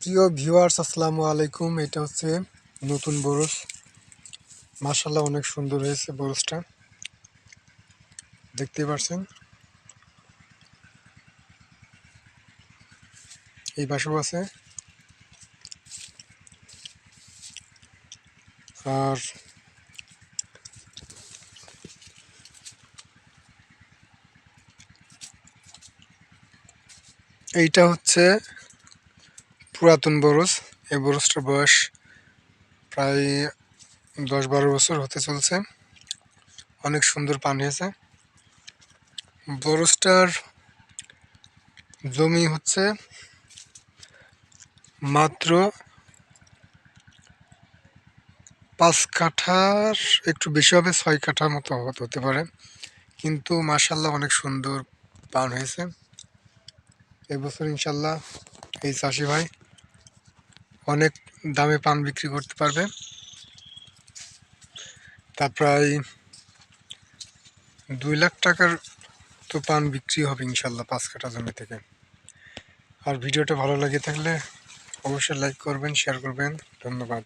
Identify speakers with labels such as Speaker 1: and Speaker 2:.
Speaker 1: প্রিয় ভিউয়ার্স, আসসালামু আলাইকুম। এটা হচ্ছে নতুন বরস। মাশাআল্লাহ, অনেক সুন্দর হয়েছে বরসটা, দেখতে পাচ্ছেন। এই পাশেও আছে। আর এইটা হচ্ছে পুরাতন বরস। এই বরসটার বয়স প্রায় 10-12 বছর হতে চলছে। অনেক সুন্দর পান হয়েছে। বরসটার জমি হচ্ছে মাত্র 5 কাঠার একটু বেশি হবে, 6 কাঠার মতো হতে পারে। কিন্তু মাশাআল্লাহ অনেক সুন্দর পান হয়েছে। এবছর ইনশাল্লাহ এই চাষি ভাই অনেক দামে পান বিক্রি করতে পারবে। তা প্রায় 2 লাখ টাকার তো পান বিক্রি হবে ইনশাল্লাহ 5 কাঠা জমি থেকে। আর ভিডিওটা ভালো লাগে থাকলে অবশ্যই লাইক করবেন, শেয়ার করবেন। ধন্যবাদ।